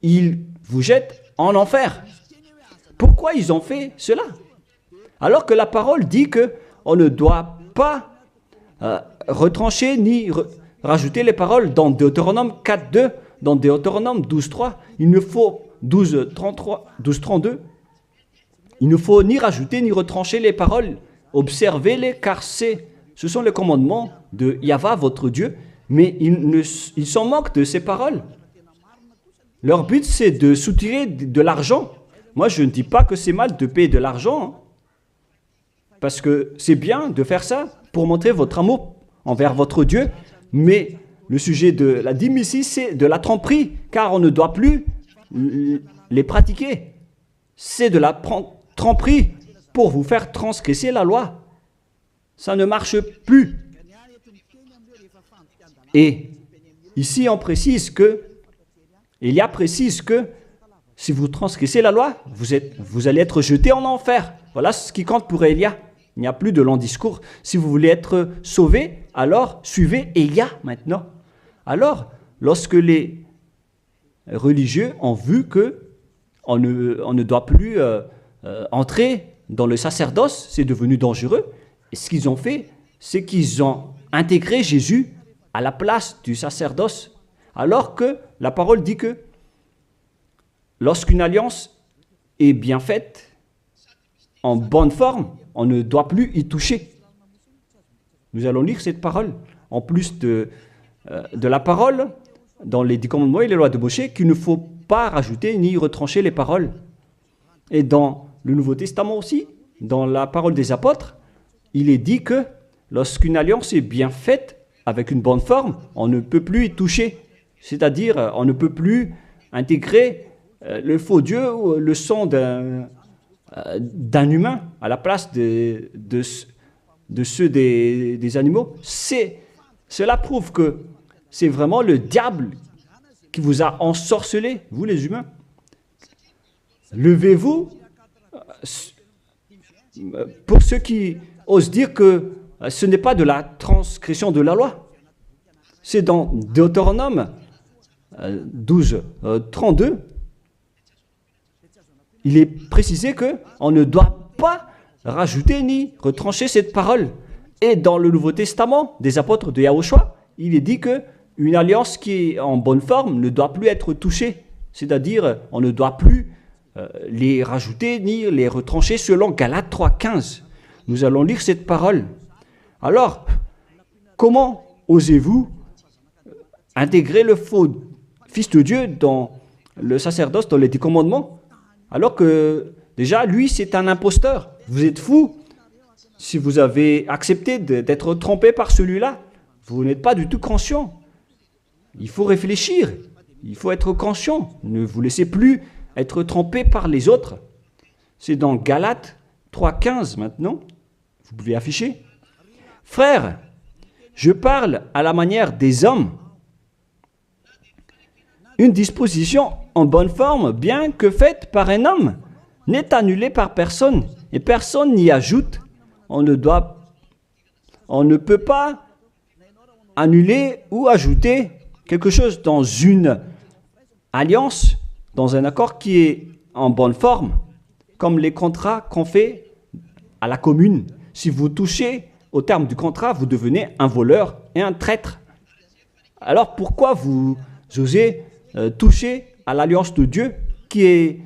ils vous jettent en enfer. Pourquoi ils ont fait cela? Alors que la parole dit qu'on ne doit pas retrancher ni rajouter les paroles dans Deutéronome 4.2, dans Deutéronome 12.3, il ne faut 12.32, il ne faut ni rajouter ni retrancher les paroles. Observez-les car ce sont les commandements de Yahva, votre Dieu, mais ils s'en moquent de ces paroles. Leur but, c'est de soutirer de l'argent. Moi, je ne dis pas que c'est mal de payer de l'argent, hein, parce que c'est bien de faire ça pour montrer votre amour envers votre Dieu, mais le sujet de la dîme ici, c'est de la tromperie, car on ne doit plus les pratiquer. C'est de la tromperie pour vous faire transgresser la loi. Ça ne marche plus. Et ici, on précise que, Élia précise que si vous transgressez la loi, vous allez être jeté en enfer. Voilà ce qui compte pour Élia. Il n'y a plus de long discours. Si vous voulez être sauvé, alors suivez Élia maintenant. Alors, lorsque les religieux ont vu qu'on ne doit plus entrer dans le sacerdoce, c'est devenu dangereux. Et ce qu'ils ont fait, c'est qu'ils ont intégré Jésus à la place du sacerdoce. Alors que la parole dit que lorsqu'une alliance est bien faite, en bonne forme, on ne doit plus y toucher. Nous allons lire cette parole. En plus de la parole, dans les 10 commandements et les lois de Moïse, qu'il ne faut pas rajouter ni retrancher les paroles. Et dans le Nouveau Testament aussi, dans la parole des apôtres, il est dit que lorsqu'une alliance est bien faite, avec une bonne forme, on ne peut plus y toucher. C'est-à-dire, on ne peut plus intégrer le faux Dieu ou le sang d'un humain à la place de ceux des animaux. Cela prouve que c'est vraiment le diable qui vous a ensorcelé, vous les humains. Levez-vous. Pour ceux qui osent dire que ce n'est pas de la transgression de la loi. C'est dans Deutéronome 12, 32. Il est précisé qu'on ne doit pas rajouter ni retrancher cette parole. Et dans le Nouveau Testament des apôtres de Yahushua, il est dit qu'une alliance qui est en bonne forme ne doit plus être touchée. C'est-à-dire, on ne doit plus les rajouter ni les retrancher selon Galates 3.15. Nous allons lire cette parole. Alors, comment osez-vous intégrer le faux Fils de Dieu dans le sacerdoce, dans les 10 commandements, alors que déjà, lui, c'est un imposteur. Vous êtes fou. Si vous avez accepté d'être trompé par celui-là, vous n'êtes pas du tout conscient. Il faut réfléchir. Il faut être conscient. Ne vous laissez plus être trompé par les autres. C'est dans Galates 3,15 maintenant. Vous pouvez afficher. Frères, je parle à la manière des hommes. Une disposition en bonne forme, bien que faite par un homme, n'est annulée par personne et personne n'y ajoute. On ne peut pas annuler ou ajouter quelque chose dans une alliance, dans un accord qui est en bonne forme, comme les contrats qu'on fait à la commune. Si vous touchez au terme du contrat, vous devenez un voleur et un traître. Alors pourquoi vous osez toucher à l'alliance de Dieu qui est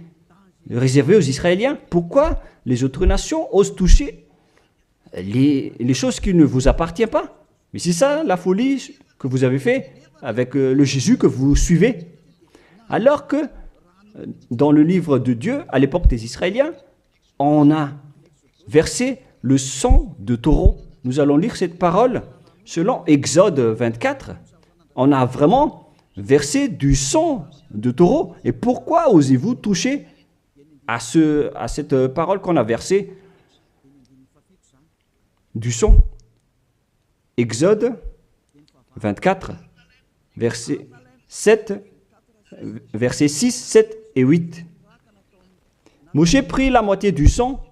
réservée aux Israéliens? Pourquoi les autres nations osent toucher les choses qui ne vous appartiennent pas? Mais c'est ça la folie que vous avez fait avec le Jésus que vous suivez. Alors que dans le livre de Dieu, à l'époque des Israéliens, on a versé le sang de taureau. Nous allons lire cette parole selon Exode 24. On a vraiment versé du sang de taureau. Et pourquoi osez-vous toucher à cette parole qu'on a versée du sang? Exode 24, versets 6, 7 et 8. Moshe prit la moitié du sang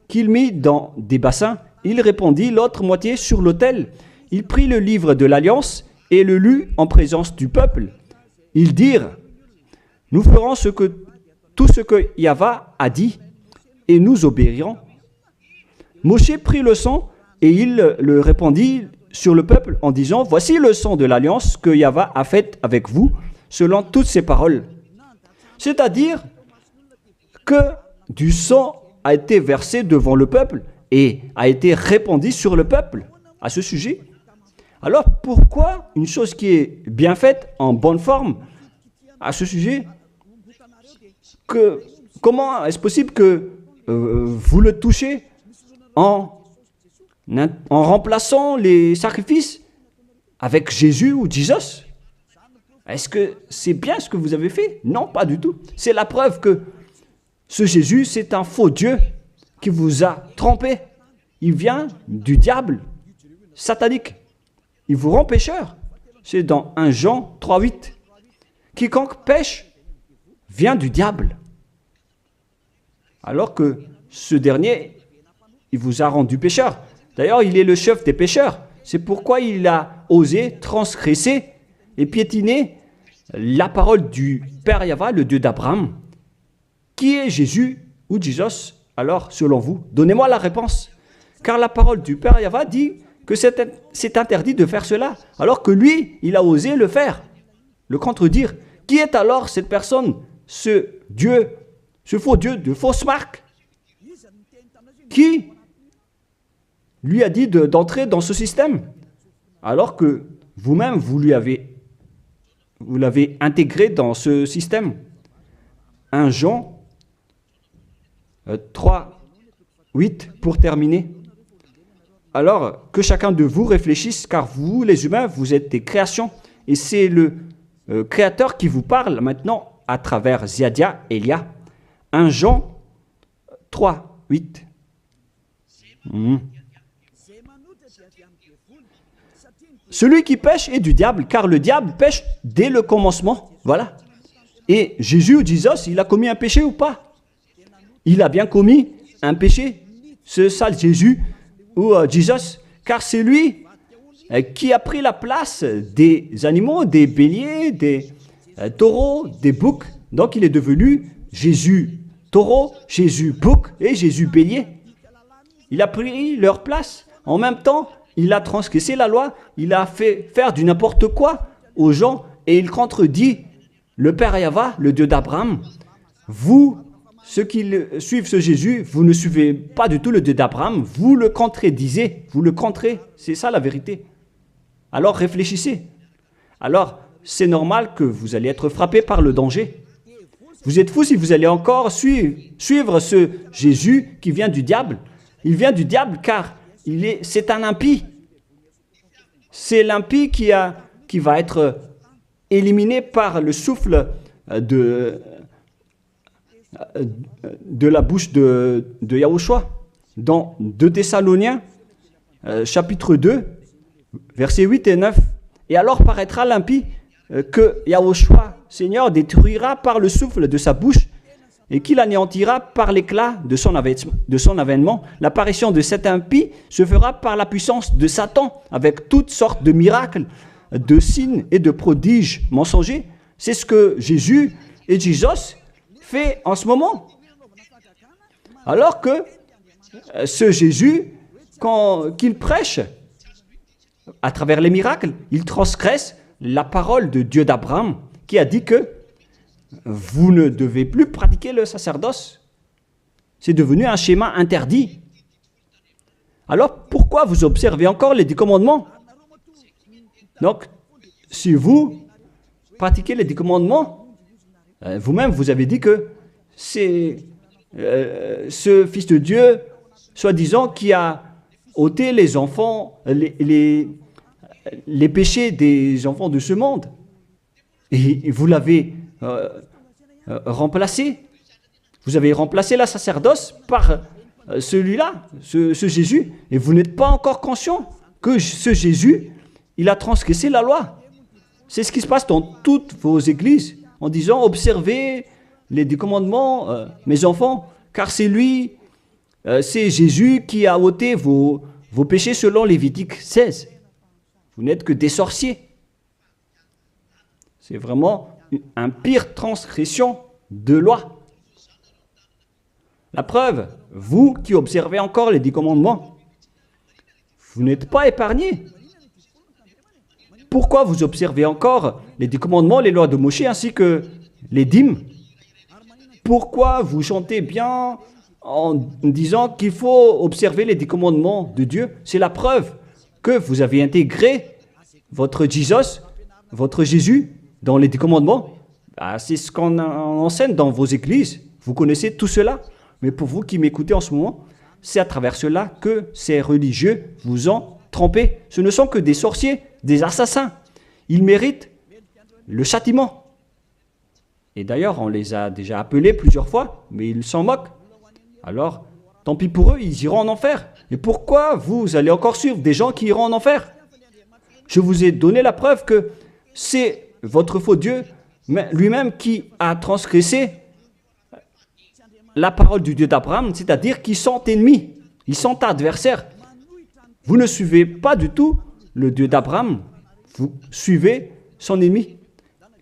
qu'il mit dans des bassins. Il répandit l'autre moitié sur l'autel. Il prit le livre de l'Alliance et le lut en présence du peuple. Ils dirent, nous ferons tout ce que Yahvé a dit et nous obéirons. Moshe prit le sang et il le répandit sur le peuple en disant, voici le sang de l'Alliance que Yahvé a faite avec vous selon toutes ces paroles. C'est-à-dire que du sang a été versé devant le peuple et a été répandu sur le peuple à ce sujet. Alors pourquoi une chose qui est bien faite, en bonne forme, à ce sujet, comment est-ce possible que vous le touchez en remplaçant les sacrifices avec Jésus ou Jesus? Est-ce que c'est bien ce que vous avez fait? Non, pas du tout. C'est la preuve que ce Jésus, c'est un faux Dieu qui vous a trompé. Il vient du diable satanique. Il vous rend pécheur. C'est dans 1 Jean 3,8. Quiconque pêche vient du diable. Alors que ce dernier, il vous a rendu pécheur. D'ailleurs, il est le chef des pécheurs. C'est pourquoi il a osé transgresser et piétiner la parole du Père Yahvé, le Dieu d'Abraham. Qui est Jésus ou Jesus? Alors, selon vous, donnez-moi la réponse. Car la parole du Père Yahvé dit que c'est interdit de faire cela, alors que lui, il a osé le faire, le contredire. Qui est alors cette personne, ce Dieu, ce faux Dieu de fausse marque, qui lui a dit d'entrer dans ce système, alors que vous-même, vous l'avez intégré dans ce système. 1 Jean 3, 8, pour terminer. Alors, que chacun de vous réfléchisse, car vous, les humains, vous êtes des créations, et c'est le Créateur qui vous parle maintenant à travers Ziadia Elia. 1 Jean 3, 8. Celui qui pêche est du diable, car le diable pêche dès le commencement. Voilà. Et Jésus ou Jesus, il a commis un péché ou pas? Il a bien commis un péché, ce sale Jésus ou Jesus, car c'est lui qui a pris la place des animaux, des béliers, des taureaux, des boucs. Donc il est devenu Jésus taureau, Jésus bouc et Jésus bélier. Il a pris leur place. En même temps, il a transgressé la loi, il a fait faire du n'importe quoi aux gens et il contredit le Père Yahvé, le Dieu d'Abraham. Vous, ceux qui suivent ce Jésus, vous ne suivez pas du tout le Dieu d'Abraham, vous le contredisez, vous le contrez, c'est ça la vérité. Alors réfléchissez. Alors, c'est normal que vous allez être frappé par le danger. Vous êtes fou si vous allez encore suivre ce Jésus qui vient du diable. Il vient du diable car c'est un impie. C'est l'impie qui va être éliminé par le souffle de la bouche de Yahushua. Dans 2 Thessaloniens, chapitre 2, versets 8 et 9. Et alors paraîtra l'impie que Yahushua, Seigneur, détruira par le souffle de sa bouche et qu'il anéantira par l'éclat de son avènement. L'apparition de cet impie se fera par la puissance de Satan, avec toutes sortes de miracles, de signes et de prodiges mensongers. C'est ce que Jésus et Jesus fait en ce moment. Alors que ce Jésus, qu'il prêche à travers les miracles, il transgresse la parole de Dieu d'Abraham, qui a dit que vous ne devez plus pratiquer le sacerdoce. C'est devenu un schéma interdit. Alors, pourquoi vous observez encore les 10 commandements? Donc, si vous pratiquez les 10 commandements, vous-même, vous avez dit que c'est ce Fils de Dieu, soi-disant, qui a ôté les enfants, les péchés des enfants de ce monde. Et vous l'avez remplacé. Vous avez remplacé la sacerdoce par celui-là, ce Jésus. Et vous n'êtes pas encore conscient que ce Jésus, il a transgressé la loi. C'est ce qui se passe dans toutes vos églises, en disant, observez les 10 commandements, mes enfants, car c'est lui, c'est Jésus qui a ôté vos péchés selon Lévitique 16. Vous n'êtes que des sorciers. C'est vraiment une pire transgression de loi. La preuve, vous qui observez encore les 10 commandements, vous n'êtes pas épargnés. Pourquoi vous observez encore les 10 commandements, les lois de Moïse ainsi que les dîmes? Pourquoi vous chantez bien en disant qu'il faut observer les 10 commandements de Dieu? C'est la preuve que vous avez intégré votre Jesus, votre Jésus, dans les 10 commandements. C'est ce qu'on enseigne dans vos églises. Vous connaissez tout cela. Mais pour vous qui m'écoutez en ce moment, c'est à travers cela que ces religieux vous ont trompé. Ce ne sont que des sorciers, des assassins. Ils méritent le châtiment. Et d'ailleurs, on les a déjà appelés plusieurs fois, mais ils s'en moquent. Alors, tant pis pour eux, ils iront en enfer. Et pourquoi vous allez encore suivre des gens qui iront en enfer? Je vous ai donné la preuve que c'est votre faux Dieu lui-même qui a transgressé la parole du Dieu d'Abraham, c'est-à-dire qu'ils sont ennemis, ils sont adversaires. Vous ne suivez pas du tout le Dieu d'Abraham, vous suivez son ennemi,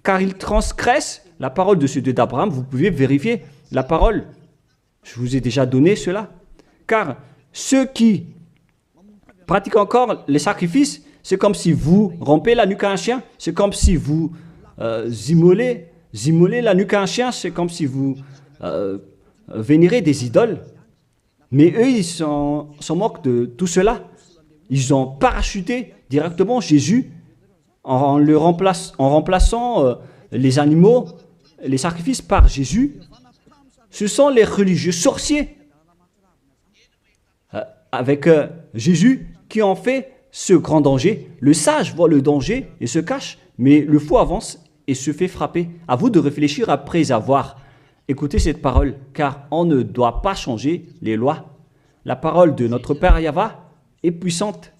car il transgresse la parole de ce Dieu d'Abraham. Vous pouvez vérifier la parole. Je vous ai déjà donné cela. Car ceux qui pratiquent encore les sacrifices, c'est comme si vous rompez la nuque à un chien, c'est comme si vous immolez la nuque à un chien, c'est comme si vous vénérez des idoles. Mais eux, ils s'en moquent de tout cela. Ils ont parachuté directement Jésus en remplaçant les animaux, les sacrifices par Jésus. Ce sont les religieux sorciers avec Jésus qui ont fait ce grand danger. Le sage voit le danger et se cache, mais le fou avance et se fait frapper. À vous de réfléchir après avoir écouté cette parole, car on ne doit pas changer les lois. La parole de notre Père Yahva est puissante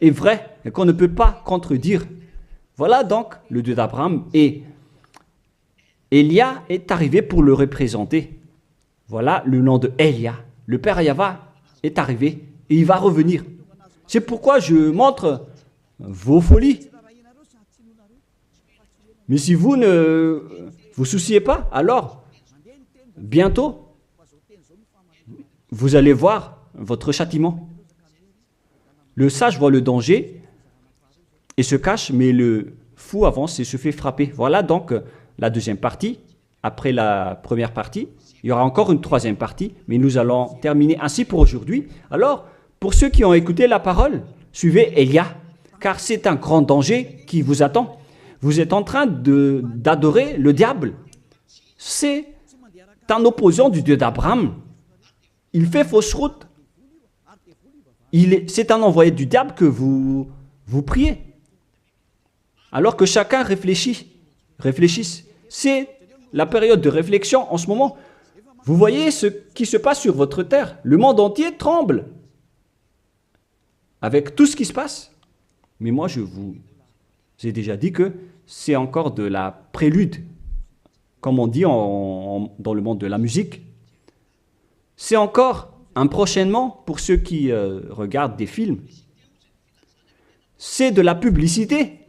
et vraie et qu'on ne peut pas contredire. Voilà donc le Dieu d'Abraham, et Élia est arrivé pour le représenter. Voilà le nom de Élia. Le Père Yahva est arrivé et il va revenir. C'est pourquoi je montre vos folies. Mais si vous ne vous souciez pas, alors bientôt vous allez voir votre châtiment. Le sage voit le danger et se cache, mais le fou avance et se fait frapper. Voilà donc la deuxième partie. Après la première partie, il y aura encore une troisième partie, mais nous allons terminer ainsi pour aujourd'hui. Alors, pour ceux qui ont écouté la parole, suivez Élia, car c'est un grand danger qui vous attend. Vous êtes en train d'adorer le diable. C'est un opposant du Dieu d'Abraham. Il fait fausse route. C'est un envoyé du diable que vous priez. Alors que chacun réfléchit réfléchissent. C'est la période de réflexion en ce moment. Vous voyez ce qui se passe sur votre terre. Le monde entier tremble avec tout ce qui se passe. Mais moi, je vous ai déjà dit que c'est encore de la prélude, comme on dit dans le monde de la musique. C'est encore un prochainement pour ceux qui regardent des films. C'est de la publicité,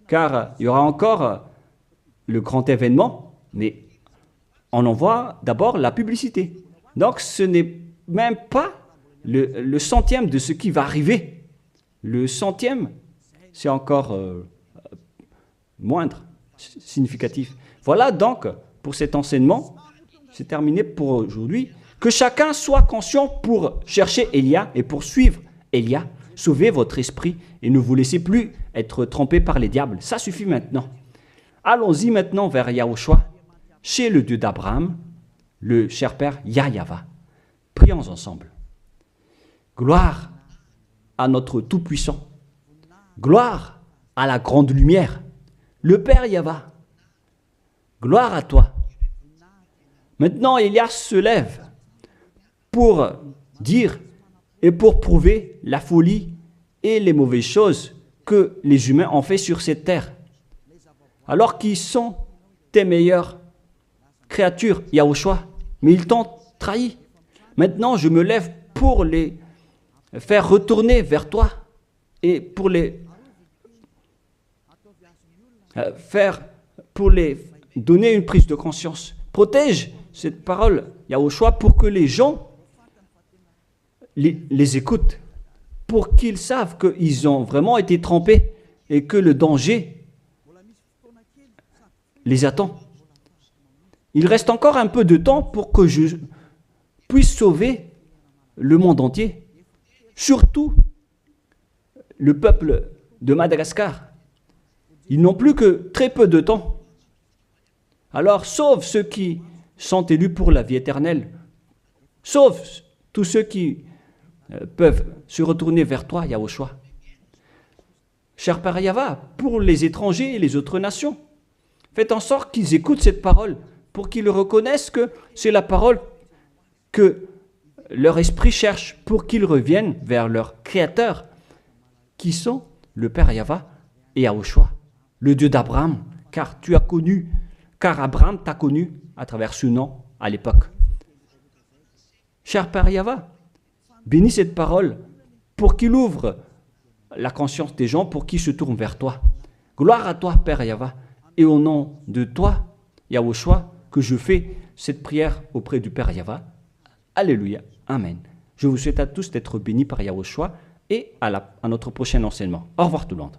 car il y aura encore le grand événement, mais on en voit d'abord la publicité. Donc ce n'est même pas le centième de ce qui va arriver. Le centième, c'est encore moindre, significatif. Voilà donc pour cet enseignement, c'est terminé pour aujourd'hui. Que chacun soit conscient pour chercher Élia et pour suivre Élia. Sauvez votre esprit et ne vous laissez plus être trompé par les diables. Ça suffit maintenant. Allons-y maintenant vers Yahushua, chez le Dieu d'Abraham, le cher Père Yahweh. Prions ensemble. Gloire à notre Tout-Puissant. Gloire à la grande lumière, le Père Yahweh. Gloire à toi. Maintenant, Élia se lève pour dire et pour prouver la folie et les mauvaises choses que les humains ont fait sur cette terre. Alors qu'ils sont tes meilleures créatures, Yahushua, mais ils t'ont trahi. Maintenant, je me lève pour les faire retourner vers toi et pour les donner une prise de conscience. Protège cette parole, Yahushua, pour que les gens les écoutent, pour qu'ils savent qu'ils ont vraiment été trempés et que le danger les attend. Il reste encore un peu de temps pour que je puisse sauver le monde entier, surtout le peuple de Madagascar. Ils n'ont plus que très peu de temps. Alors sauve ceux qui sont élus pour la vie éternelle. Sauve tous ceux qui peuvent se retourner vers toi, Yahushua. Cher Père Yahweh, pour les étrangers et les autres nations, faites en sorte qu'ils écoutent cette parole, pour qu'ils reconnaissent que c'est la parole que leur esprit cherche, pour qu'ils reviennent vers leur Créateur, qui sont le Père Yahweh et Yahushua, le Dieu d'Abraham, car Abraham t'a connu à travers ce nom à l'époque. Cher Père Yahweh, bénis cette parole pour qu'il ouvre la conscience des gens, pour qu'ils se tournent vers toi. Gloire à toi, Père Yahweh, et au nom de toi, Yahushua, que je fais cette prière auprès du Père Yahweh. Alléluia. Amen. Je vous souhaite à tous d'être bénis par Yahushua et à notre prochain enseignement. Au revoir tout le monde.